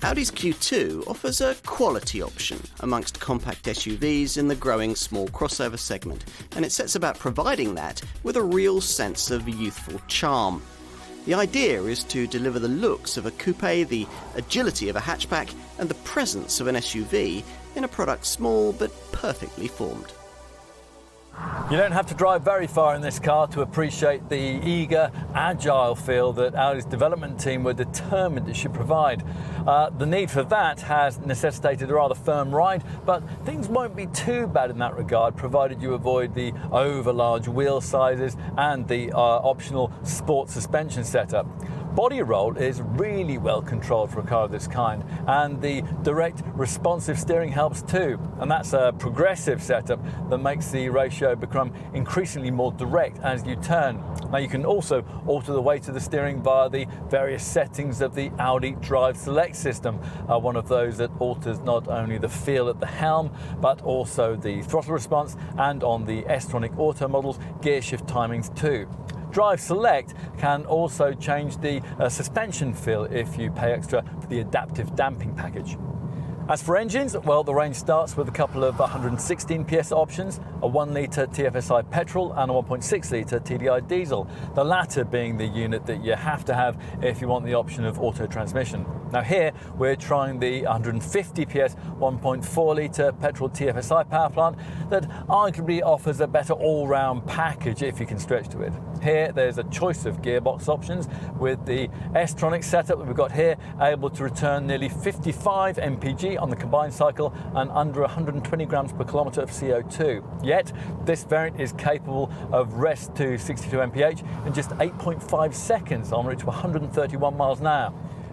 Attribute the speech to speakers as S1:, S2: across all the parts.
S1: Audi's Q2 offers a quality option amongst compact SUVs in the growing small crossover segment, and it sets about providing that with a real sense of youthful charm. The idea is to deliver the looks of a coupe, the agility of a hatchback, and the presence of an SUV in a product small but perfectly formed.
S2: You don't have to drive very far in this car to appreciate the eager, agile feel that Audi's development team were determined it should provide. The need for that has necessitated a rather firm ride, but things won't be too bad in that regard, provided you avoid the over-large wheel sizes and the optional sport suspension setup. Body roll is really well controlled for a car of this kind, and the direct responsive steering helps too, and that's a progressive setup that makes the ratio become increasingly more direct as you turn. Now you can also alter the weight of the steering via the various settings of the Audi Drive Select system, one of those that alters not only the feel at the helm but also the throttle response, and on the S-Tronic Auto models, gear shift timings too. Drive Select can also change the suspension feel if you pay extra for the adaptive damping package. As for engines, well, the range starts with a couple of 116 PS options, a 1-litre TFSI petrol and a 1.6-litre TDI diesel, the latter being the unit that you have to have if you want the option of auto transmission. Now here, we're trying the 150 PS 1.4-litre petrol TFSI power plant that arguably offers a better all-round package if you can stretch to it. Here, there's a choice of gearbox options with the S-Tronic setup that we've got here, able to return nearly 55 mpg on the combined cycle and under 120 grams per kilometre of CO2. Yet, this variant is capable of rest to 62 mph in just 8.5 seconds en route to 131 miles an hour.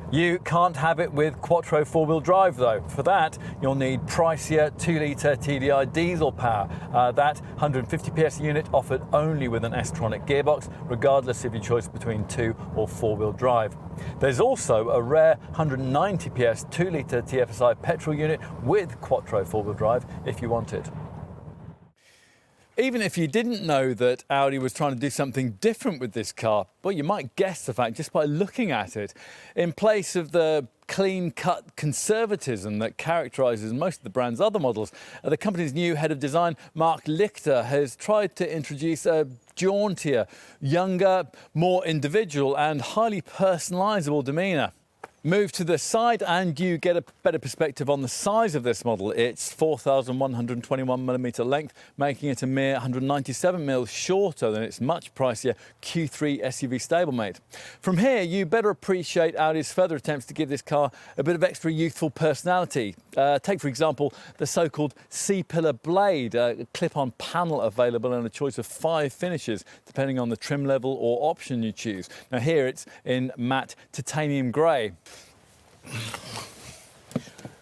S2: You can't have it with Quattro four-wheel drive though. For that, you'll need pricier 2-litre TDI diesel power. That 150 PS unit offered only with an S-Tronic gearbox, regardless of your choice between 2 or 4-wheel drive. There's also a rare 190 PS 2-litre TFSI petrol unit with Quattro four-wheel drive if you want it. Even if you didn't know that Audi was trying to do something different with this car, well, you might guess the fact just by looking at it. In place of the clean-cut conservatism that characterises most of the brand's other models, the company's new head of design, Mark Lichter, has tried to introduce a jauntier, younger, more individual and highly personalisable demeanour. Move to the side and you get a better perspective on the size of this model. It's 4,121mm length, making it a mere 197mm shorter than its much pricier Q3 SUV stablemate. From here, you better appreciate Audi's further attempts to give this car a bit of extra youthful personality. Take, for example, the so-called C-pillar blade, a clip-on panel available in a choice of 5 finishes, depending on the trim level or option you choose. Now here it's in matte titanium grey.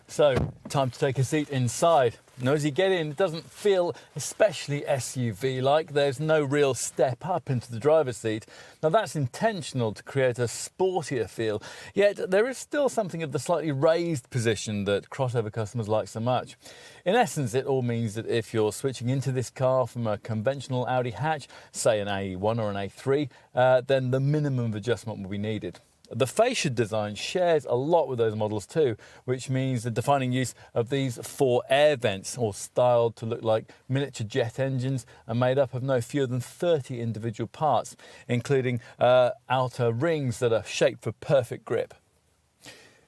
S2: So, time to take a seat inside. Now, as you get in, it doesn't feel especially SUV-like. There's no real step up into the driver's seat. Now, that's intentional to create a sportier feel, yet there is still something of the slightly raised position that crossover customers like so much. In essence, it all means that if you're switching into this car from a conventional Audi hatch, say an A1 or an A3, then the minimum of adjustment will be needed. The fascia design shares a lot with those models too, which means the defining use of these 4 air vents, all styled to look like miniature jet engines, are made up of no fewer than 30 individual parts, including outer rings that are shaped for perfect grip.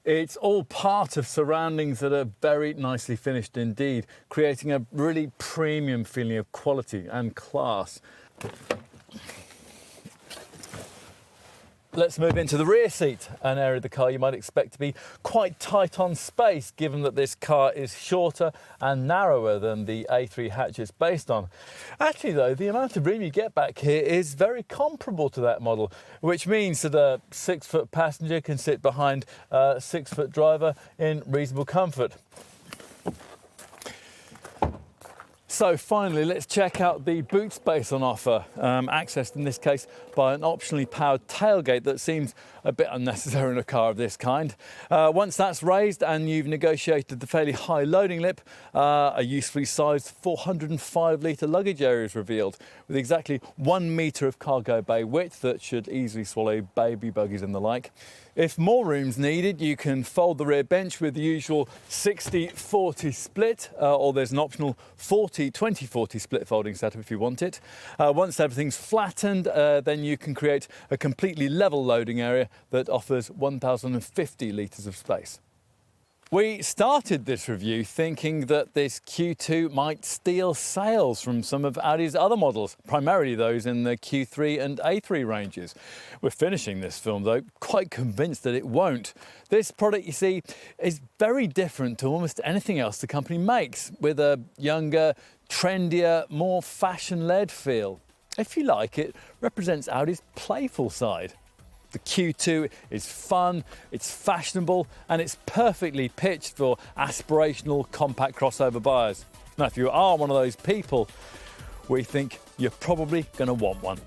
S2: It's all part of surroundings that are very nicely finished indeed, creating a really premium feeling of quality and class. Let's move into the rear seat, an area of the car you might expect to be quite tight on space, given that this car is shorter and narrower than the A3 hatch it's based on. Actually though, the amount of room you get back here is very comparable to that model, which means that a 6-foot passenger can sit behind a 6-foot driver in reasonable comfort. So finally, let's check out the boot space on offer, accessed in this case by an optionally powered tailgate that seems a bit unnecessary in a car of this kind. Once that's raised and you've negotiated the fairly high loading lip, a usefully sized 405 litre luggage area is revealed with exactly 1 metre of cargo bay width that should easily swallow baby buggies and the like. If more room's needed, you can fold the rear bench with the usual 60-40 split, or there's an optional 40-20-40 split folding setup if you want it. Once everything's flattened, then you can create a completely level loading area that offers 1,050 litres of space. We started this review thinking that this Q2 might steal sales from some of Audi's other models, primarily those in the Q3 and A3 ranges. We're finishing this film, though, quite convinced that it won't. This product, you see, is very different to almost anything else the company makes, with a younger, trendier, more fashion-led feel. If you like, it represents Audi's playful side. The Q2 is fun, it's fashionable, and it's perfectly pitched for aspirational compact crossover buyers. Now, if you are one of those people, we think you're probably going to want one.